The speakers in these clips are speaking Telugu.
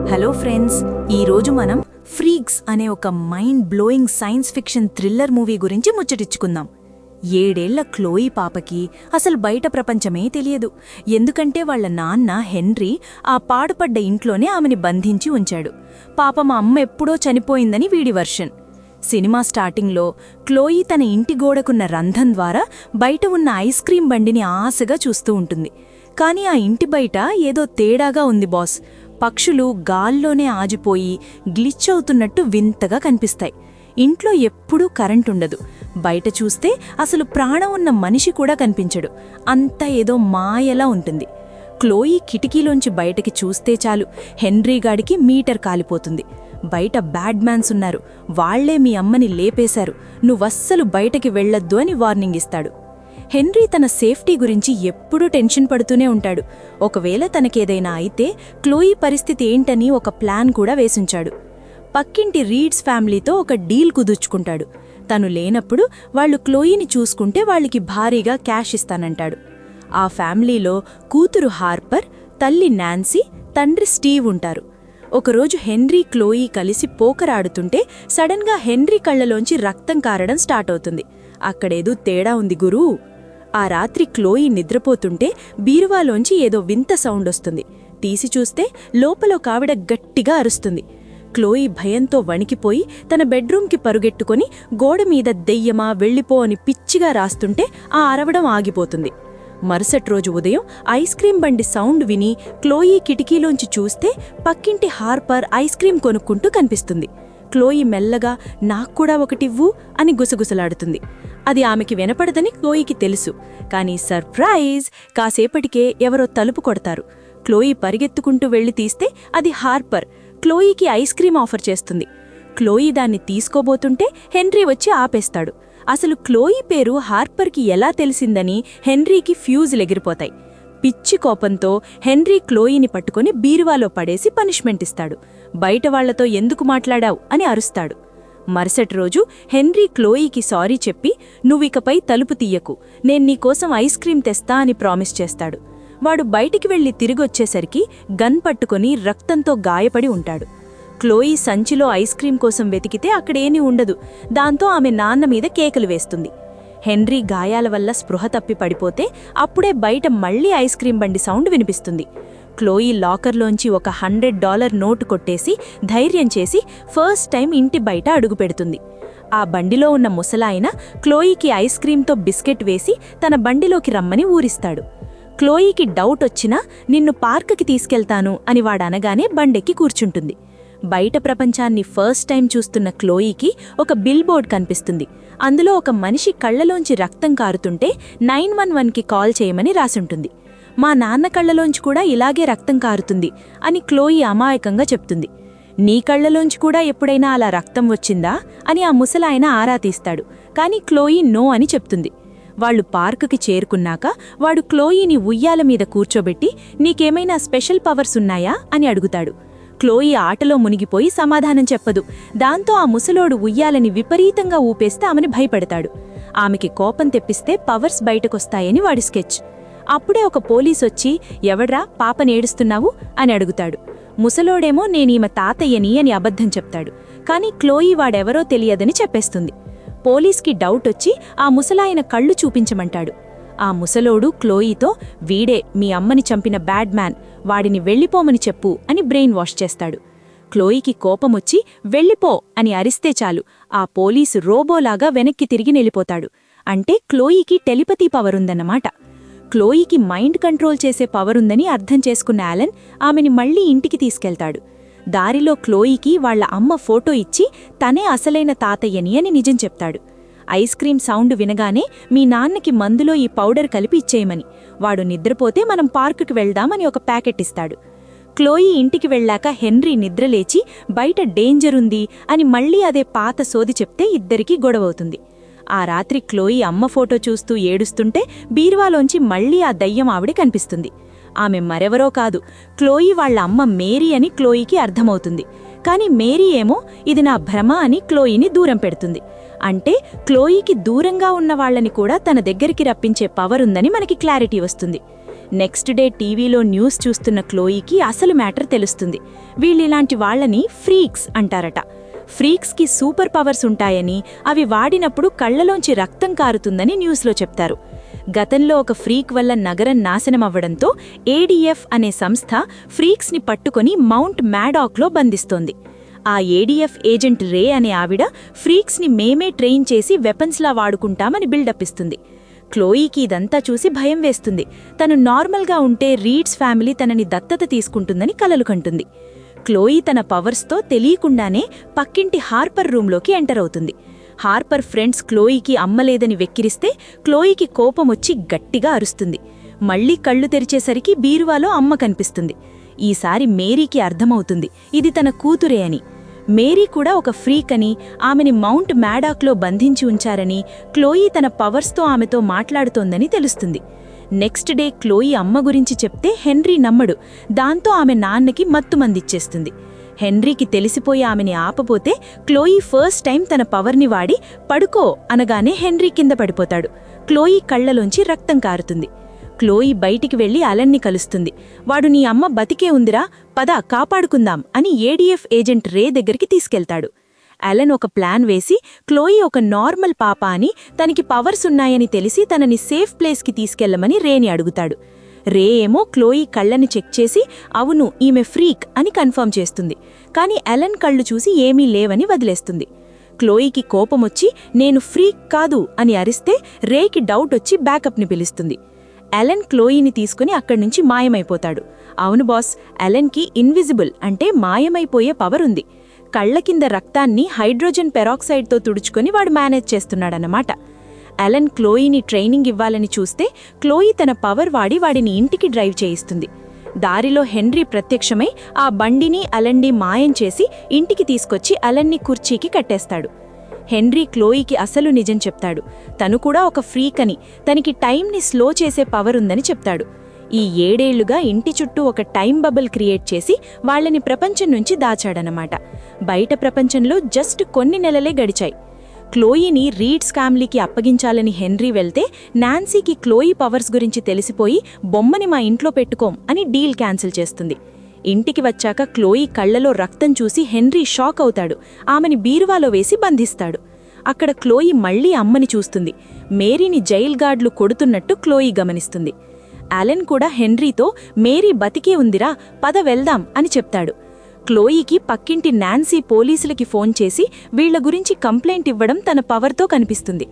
హలో ఫ్రెండ్స్, ఈరోజు మనం ఫ్రీక్స్ అనే ఒక mind blowing science fiction thriller movie గురించి ముచ్చటించుకుందాం. 7 ఏళ్ల క్లోయి పాపకి అసలు బయట ప్రపంచమే తెలియదు. ఎందుకంటే వాళ్ల నాన్న హెన్రీ ఆ పాడుపడ్డ ఇంట్లోనే ఆమెని బంధించి ఉంచాడు. పాపం అమ్మ ఎప్పుడో చనిపోయిందని వీడి వర్షన్. సినిమా స్టార్టింగ్లో క్లోయి తన ఇంటి గోడకున్న రంధ్రం ద్వారా బయట ఉన్న ఐస్ క్రీం బండిని ఆశగా చూస్తూ ఉంటుంది. కానీ ఆ ఇంటి బయట ఏదో తేడాగా ఉంది బాస్. పక్షులు గాల్లోనే ఆజిపోయి గ్లిచ్ అవుతున్నట్టు వింతగా కనిపిస్తాయి. ఇంట్లో ఎప్పుడూ కరెంటుండదు. బయట చూస్తే అసలు ప్రాణం ఉన్న మనిషి కూడా కనిపించడు. అంతా ఏదో మాయలా ఉంటుంది. క్లోయి కిటికీలోంచి బయటకి చూస్తే చాలు హెన్రీ గాడికి మీటర్ కాలిపోతుంది. బయట బ్యాడ్ మ్యాన్స్ ఉన్నారు, వాళ్లే మీ అమ్మని లేపేశారు, నువ్వస్సలు బయటకి వెళ్లొద్దు అని వార్నింగ్ ఇస్తాడు. హెన్రీ తన సేఫ్టీ గురించి ఎప్పుడూ టెన్షన్ పడుతూనే ఉంటాడు. ఒకవేళ తనకేదైనా అయితే క్లోయి పరిస్థితి ఏంటని ఒక ప్లాన్ కూడా వేసుంచాడు. పక్కింటి రీడ్స్ ఫ్యామిలీతో ఒక డీల్ కుదుర్చుకుంటాడు. తను లేనప్పుడు వాళ్లు క్లోయిని చూసుకుంటే వాళ్ళకి భారీగా క్యాష్ ఇస్తానంటాడు. ఆ ఫ్యామిలీలో కూతురు హార్పర్, తల్లి నాన్సీ, తండ్రి స్టీవ్ ఉంటారు. ఒకరోజు హెన్రీ క్లోయి కలిసి పోకర్ ఆడుతుంటే సడన్గా హెన్రీ కళ్లలోంచి రక్తం కారడం స్టార్ట్ అవుతుంది. అక్కడేదో తేడా ఉంది గురూ. ఆ రాత్రి క్లోయి నిద్రపోతుంటే బీరువాలోంచి ఏదో వింత సౌండ్ వస్తుంది. తీసి చూస్తే లోపల ఒక ఆవిడ గట్టిగా అరుస్తుంది. క్లోయి భయంతో వణికిపోయి తన బెడ్రూమ్కి పరుగెట్టుకొని గోడమీద దెయ్యమా వెళ్ళిపో అని పిచ్చిగా రాస్తుంటే ఆ అరవడం ఆగిపోతుంది. మరుసటి రోజు ఉదయం ఐస్ క్రీం బండి సౌండ్ విని క్లోయి కిటికీలోంచి చూస్తే పక్కింటి హార్పర్ ఐస్ క్రీం కొనుక్కుంటూ కనిపిస్తుంది. క్లోయి మెల్లగా నాక్కూడా ఒకటివ్వు అని గుసగుసలాడుతుంది. అది ఆమెకి వినపడదని క్లోయికి తెలుసు. కానీ సర్ప్రైజ్! కాసేపటికే ఎవరో తలుపు కొడతారు. క్లోయి పరిగెత్తుకుంటూ వెళ్లి తీస్తే అది హార్పర్ క్లోయికి ఐస్ క్రీం ఆఫర్ చేస్తుంది. క్లోయి దాన్ని తీసుకోబోతుంటే హెన్రీ వచ్చి ఆపేస్తాడు. అసలు క్లోయి పేరు హార్పర్కి ఎలా తెలిసిందని హెన్రీకి ఫ్యూజులెగిరిపోతాయి. పిచ్చి కోపంతో హెన్రీ క్లోయిని పట్టుకుని బీరువాలో పడేసి పనిష్మెంట్ ఇస్తాడు. బయట వాళ్లతో ఎందుకు మాట్లాడావు అని అరుస్తాడు. మరుసటి రోజు హెన్రీ క్లోయికి సారీ చెప్పి నువ్వికపై తలుపు తీయకు, నేను నీకోసం ఐస్ క్రీం తెస్తా అని ప్రామిస్ చేస్తాడు. వాడు బయటికి వెళ్లి తిరిగొచ్చేసరికి గన్ పట్టుకుని రక్తంతో గాయపడి ఉంటాడు. క్లోయి సంచిలో ఐస్ క్రీం కోసం వెతికితే అక్కడేమీ ఉండదు. దాంతో ఆమె నాన్న మీద కేకలు వేస్తుంది. హెన్రీ గాయాల వల్ల స్పృహ తప్పి పడిపోతే అప్పుడే బయట మళ్లీ ఐస్ క్రీం బండి సౌండ్ వినిపిస్తుంది. క్లోయి లాకర్లోంచి ఒక $100 నోటు కొట్టేసి ధైర్యం చేసి ఫస్ట్ టైం ఇంటి బయట అడుగుపెడుతుంది. ఆ బండిలో ఉన్న ముసలాయన క్లోయికి ఐస్ క్రీంతో బిస్కెట్ వేసి తన బండిలోకి రమ్మని ఊరిస్తాడు. క్లోయికి డౌట్ వచ్చినా నిన్ను పార్కుకి తీసుకెళ్తాను అని వాడనగానే బండెక్కి కూర్చుంటుంది. బయట ప్రపంచాన్ని ఫస్ట్ టైం చూస్తున్న క్లోయికి ఒక బిల్ బోర్డ్ కనిపిస్తుంది. అందులో ఒక మనిషి కళ్లలోంచి రక్తం కారుతుంటే 911కి కాల్ చేయమని రాసుంటుంది. మా నాన్న కళ్లలోంచి కూడా ఇలాగే రక్తం కారుతుంది అని క్లోయి అమాయకంగా చెప్తుంది. నీ కళ్లలోంచి కూడా ఎప్పుడైనా అలా రక్తం వచ్చిందా అని ఆ ముసలాయన ఆరా తీస్తాడు. కానీ క్లోయి నో అని చెప్తుంది. వాళ్లు పార్కుకి చేరుకున్నాక వాడు క్లోయిని ఉయ్యాల మీద కూర్చోబెట్టి నీకేమైనా స్పెషల్ పవర్స్ ఉన్నాయా అని అడుగుతాడు. క్లోయి ఆటలో మునిగిపోయి సమాధానం చెప్పదు. దాంతో ఆ ముసలోడు ఉయ్యాలని విపరీతంగా ఊపేస్తే ఆమెని భయపెడతాడు. ఆమెకి కోపం తెప్పిస్తే పవర్స్ బయటకొస్తాయని వాడి స్కెచ్. అప్పుడే ఒక పోలీసొచ్చి ఎవడ్రా పాపనేడుస్తున్నావు అని అడుగుతాడు. ముసలోడేమో నేనీమె తాతయ్యని అని అబద్ధం చెప్తాడు. కానీ క్లోయి వాడెవరో తెలియదని చెప్పేస్తుంది. పోలీస్కి డౌట్ వచ్చి ఆ ముసలాయన కళ్ళు చూపించమంటాడు. ఆ ముసలోడు క్లోయితో వీడే మీ అమ్మని చంపిన బ్యాడ్ మ్యాన్, వాడిని వెళ్ళిపోమని చెప్పు అని బ్రెయిన్ వాష్ చేస్తాడు. క్లోయికి కోపమొచ్చి వెళ్ళిపో అని అరిస్తే చాలు ఆ పోలీసు రోబోలాగా వెనక్కి తిరిగి నెళ్ళిపోతాడు. అంటే క్లోయికి టెలిపతీ పవరుందన్నమాట. క్లోయికి మైండ్ కంట్రోల్ చేసే పవరుందని అర్థం చేసుకున్న యాలన్ ఆమెని మళ్లీ ఇంటికి తీసుకెళ్తాడు. దారిలో క్లోయికి వాళ్ల అమ్మ ఫోటో ఇచ్చి తనే అసలైన తాతయ్యని అని నిజం చెప్తాడు. ఐస్ క్రీం సౌండ్ వినగానే మీ నాన్నకి మందులో ఈ పౌడర్ కలిపి ఇచ్చేయమని, వాడు నిద్రపోతే మనం పార్కుకి వెళ్దామని ఒక ప్యాకెట్ ఇస్తాడు. క్లోయి ఇంటికి వెళ్ళాక హెన్రీ నిద్రలేచి బయట డేంజరుంది అని మళ్లీ అదే పాత సోది చెప్తే ఇద్దరికీ గొడవవుతుంది. ఆ రాత్రి క్లోయి అమ్మ ఫోటో చూస్తూ ఏడుస్తుంటే బీరువాలోంచి మళ్లీ ఆ దయ్యం ఆవిడ కనిపిస్తుంది. ఆమె మరెవరో కాదు, క్లోయి వాళ్ల అమ్మ మేరీ అని క్లోయికి అర్థమవుతుంది. కాని మేరీ ఏమో ఇది నా భ్రమ అని క్లోయిని దూరం పెడుతుంది. అంటే క్లోయికి దూరంగా ఉన్న వాళ్లని కూడా తన దగ్గరికి రప్పించే పవర్ ఉందని మనకి క్లారిటీ వస్తుంది. నెక్స్ట్ డే టీవీలో న్యూస్ చూస్తున్న క్లోయికి అసలు మ్యాటర్ తెలుస్తుంది. వీళ్ళిలాంటి వాళ్లని ఫ్రీక్స్ అంటారట. ఫ్రీక్స్కి సూపర్ పవర్స్ ఉంటాయని, అవి వాడినప్పుడు కళ్లలోంచి రక్తం కారుతుందని న్యూస్లో చెప్తారు. గతంలో ఒక ఫ్రీక్ వల్ల నగరం నాశనమవ్వడంతో ఏడీఎఫ్ అనే సంస్థ ఫ్రీక్స్ని పట్టుకొని మౌంట్ మ్యాడాక్లో బంధిస్తోంది. ఆ ఏడీఎఫ్ ఏజెంట్ రే అనే ఆవిడ ఫ్రీక్స్ని మేమే ట్రైన్ చేసి వెపన్స్లా వాడుకుంటామని బిల్డప్ ఇస్తుంది. క్లోయికి ఇదంతా చూసి భయం వేస్తుంది. తను నార్మల్గా ఉంటే రీడ్స్ ఫ్యామిలీ తనని దత్తత తీసుకుంటుందని కలలు కంటుంది. క్లోయి తన పవర్స్తో తెలియకుండానే పక్కింటి హార్పర్ రూంలోకి ఎంటర్ అవుతుంది. హార్పర్ ఫ్రెండ్స్ క్లోయికి అమ్మలేదని వెక్కిరిస్తే క్లోయికి కోపమొచ్చి గట్టిగా అరుస్తుంది. మళ్లీ కళ్ళు తెరిచేసరికి బీరువాలో అమ్మ కనిపిస్తుంది. ఈసారి మేరీకి అర్థమవుతుంది ఇది తన కూతురే అని. మేరీ కూడా ఒక ఫ్రీక్ అని, ఆమెని మౌంట్ మ్యాడాక్లో బంధించి ఉంచారని, క్లోయి తన పవర్స్తో ఆమెతో మాట్లాడుతోందని తెలుస్తుంది. నెక్స్ట్ డే క్లోయి అమ్మ గురించి చెప్తే హెన్రీ నమ్మడు. దాంతో ఆమె నాన్నకి మత్తుమందిచ్చేస్తుంది. హెన్రీకి తెలిసిపోయి ఆమెని ఆపపోతే క్లోయి ఫస్ట్ టైం తన పవర్ని వాడి పడుకో అనగానే హెన్రీ కింద పడిపోతాడు. క్లోయి కళ్లలోంచి రక్తం కారుతుంది. క్లోయి బయటికి వెళ్లి అలన్ని కలుస్తుంది. వాడు నీ అమ్మ బతికే ఉందిరా, పద కాపాడుకుందాం అని ఏడీఎఫ్ ఏజెంట్ రే దగ్గరికి తీసుకెళ్తాడు. అలన్ ఒక ప్లాన్ వేసి క్లోయి ఒక నార్మల్ పాప అని, తనకి పవర్స్ ఉన్నాయని తెలిసి తనని సేఫ్ ప్లేస్కి తీసుకెళ్లమని రేని అడుగుతాడు. రే ఏమో క్లోయి కళ్ళని చెక్ చేసి అవును ఈమె ఫ్రీక్ అని కన్ఫర్మ్ చేస్తుంది. కాని అలన్ కళ్ళు చూసి ఏమీ లేవని వదిలేస్తుంది. క్లోయికి కోపమొచ్చి నేను ఫ్రీక్ కాదు అని అరిస్తే రేకి డౌట్ వచ్చి బ్యాకప్ని పిలుస్తుంది. అలన్ క్లోయిని తీసుకుని అక్కడ్నుంచి మాయమైపోతాడు. అవును బాస్, అలెన్కి ఇన్విజిబుల్ అంటే మాయమైపోయే పవర్ ఉంది. కళ్ల కింద రక్తాన్ని హైడ్రోజన్ పెరాక్సైడ్తో తుడుచుకొని వాడు మేనేజ్ చేస్తున్నాడన్నమాట. అలన్ క్లోయిని ట్రైనింగ్ ఇవ్వాలని చూస్తే క్లోయి తన పవర్ వాడి వాడిని ఇంటికి డ్రైవ్ చేయిస్తుంది. దారిలో హెన్రీ ప్రత్యక్షమై ఆ బండిని అలన్ని మాయం చేసి ఇంటికి తీసుకొచ్చి అలన్ని కుర్చీకి కట్టేస్తాడు. హెన్రీ క్లోయికి అసలు నిజం చెప్తాడు. తను కూడా ఒక ఫ్రీక్ అని, తనకి టైంని స్లో చేసే పవర్ ఉందని చెప్తాడు. ఈ 7 ఏళ్లుగా ఇంటి చుట్టూ ఒక టైం బబుల్ క్రియేట్ చేసి వాళ్లని ప్రపంచం నుంచి దాచాడనమాట. బయట ప్రపంచంలో జస్ట్ కొన్ని నెలలే గడిచాయి. క్లోయిని రీడ్స్ ఫ్యామిలీకి అప్పగించాలని హెన్రీ వెళ్తే నాన్సీకి క్లోయి పవర్స్ గురించి తెలిసిపోయి బొమ్మని మా ఇంట్లో పెట్టుకోం అని డీల్ క్యాన్సిల్ చేస్తుంది. ఇంటికి వచ్చాక క్లోయి కళ్లలో రక్తం చూసి హెన్రీ షాక్ అవుతాడు. ఆమెని బీరువాలో వేసి బంధిస్తాడు. అక్కడ క్లోయి మళ్లీ అమ్మని చూస్తుంది. మేరీని జైల్ గార్డ్లు కొడుతున్నట్టు క్లోయి గమనిస్తుంది. అలెన్ కూడా హెన్రీతో మేరీ బతికే ఉందిరా, పద వెళ్దాం అని చెప్తాడు. క్లోయికి పక్కింటి నాన్సీ పోలీసులకి ఫోన్ చేసి వీళ్ల గురించి కంప్లైంట్ ఇవ్వడం తన పవర్తో కనిపిస్తుంది.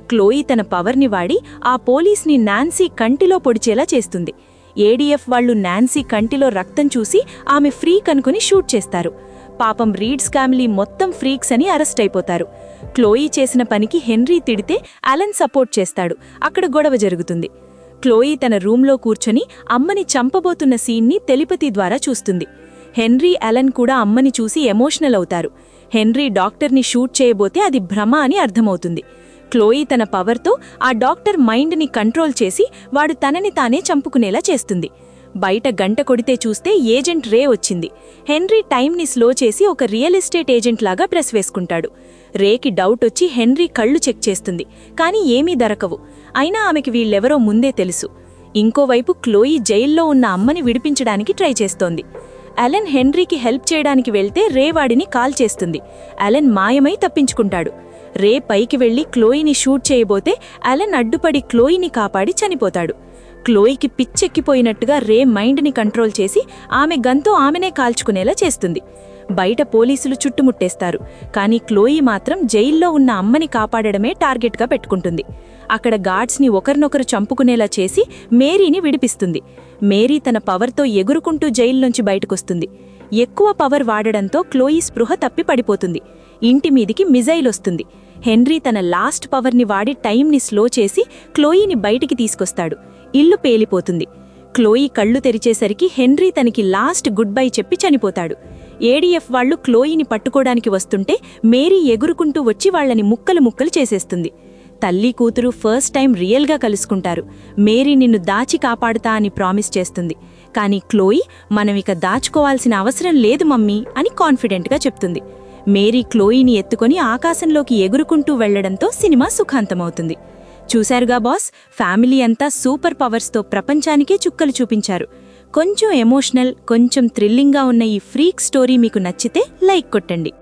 క్లోయి తన పవర్ని వాడి ఆ పోలీస్ని నాన్సీ కంటిలో పొడిచేలా చేస్తుంది. ఏడీఎఫ్ వాళ్లు నాన్సీ కంటిలో రక్తం చూసి ఆమె ఫ్రీక్ అనుకుని షూట్ చేస్తారు. పాపం రీడ్స్ ఫ్యామిలీ మొత్తం ఫ్రీక్స్ అని అరెస్ట్ అయిపోతారు. క్లోయి చేసిన పనికి హెన్రీ తిడితే అలెన్ సపోర్ట్ చేస్తాడు. అక్కడ గొడవ జరుగుతుంది. క్లోయి తన రూంలో కూర్చొని అమ్మని చంపబోతున్న సీన్ని టెలిపతి ద్వారా చూస్తుంది. హెన్రీ అలెన్ కూడా అమ్మని చూసి ఎమోషనల్ అవుతారు. హెన్రీ డాక్టర్ని షూట్ చేయబోతే అది భ్రమ అని అర్థమవుతుంది. క్లోయి తన పవర్తో ఆ డాక్టర్ మైండ్ని కంట్రోల్ చేసి వాడు తనని తానే చంపుకునేలా చేస్తుంది. బయట గంట కొడితే చూస్తే ఏజెంట్ రే వచ్చింది. హెన్రీ టైంని స్లో చేసి ఒక రియల్ ఎస్టేట్ ఏజెంట్ లాగా డ్రెస్ వేసుకుంటాడు. రేకి డౌట్ వచ్చి హెన్రీ కళ్ళు చెక్ చేస్తుంది. కానీ ఏమీ దొరకవు. అయినా ఆమెకి వీళ్ళెవరో ముందే తెలుసు. ఇంకోవైపు క్లోయి జైల్లో ఉన్న అమ్మని విడిపించడానికి ట్రై చేస్తోంది. అలెన్ హెన్రీకి హెల్ప్ చేయడానికి వెళ్తే రే వాడిని కాల్ చేస్తుంది. అలెన్ మాయమై తప్పించుకుంటాడు. రే పైకి వెళ్లి క్లోయిని షూట్ చేయబోతే అలెన్ అడ్డుపడి క్లోయిని కాపాడి చనిపోతాడు. క్లోయికి పిచ్చెక్కిపోయినట్టుగా రే మైండ్ని కంట్రోల్ చేసి ఆమె గన్తో ఆమెనే కాల్చుకునేలా చేస్తుంది. బయట పోలీసులు చుట్టుముట్టేస్తారు. కానీ క్లోయి మాత్రం జైల్లో ఉన్న అమ్మని కాపాడడమే టార్గెట్గా పెట్టుకుంటుంది. అక్కడ గార్డ్స్ని ఒకరినొకరు చంపుకునేలా చేసి మేరీని విడిపిస్తుంది. మేరీ తన పవర్తో ఎగురుకుంటూ జైల్లోంచి బయటకొస్తుంది. ఎక్కువ పవర్ వాడడంతో క్లోయి స్పృహ తప్పి పడిపోతుంది. ఇంటి మీదికి మిజైల్ వస్తుంది. హెన్రీ తన లాస్ట్ పవర్ని వాడి టైంని స్లో చేసి క్లోయిని బయటికి తీసుకొస్తాడు. ఇల్లు పేలిపోతుంది. క్లోయి కళ్ళు తెరిచేసరికి హెన్రీ తనకి లాస్ట్ గుడ్ బై చెప్పి చనిపోతాడు. ఏడీఎఫ్ వాళ్లు క్లోయిని పట్టుకోడానికి వస్తుంటే మేరీ ఎగురుకుంటూ వచ్చి వాళ్లని ముక్కలు ముక్కలు చేసేస్తుంది. తల్లి కూతురు ఫస్ట్ టైం రియల్గా కలుసుకుంటారు. మేరీ నిన్ను దాచి కాపాడుతా అని ప్రామిస్ చేస్తుంది. కానీ క్లోయి మనమిక దాచుకోవాల్సిన అవసరం లేదు మమ్మీ అని కాన్ఫిడెంట్గా చెప్తుంది. మేరీ క్లోయిని ఎత్తుకొని ఆకాశంలోకి ఎగురుకుంటూ వెళ్లడంతో సినిమా సుఖాంతమవుతుంది. చూశారుగా బాస్, ఫ్యామిలీ అంతా సూపర్ పవర్స్తో ప్రపంచానికే చుక్కలు చూపించారు. కొంచెం ఎమోషనల్, కొంచెం థ్రిల్లింగ్గా ఉన్న ఈ ఫ్రీక్ స్టోరీ మీకు నచ్చితే లైక్ కొట్టండి.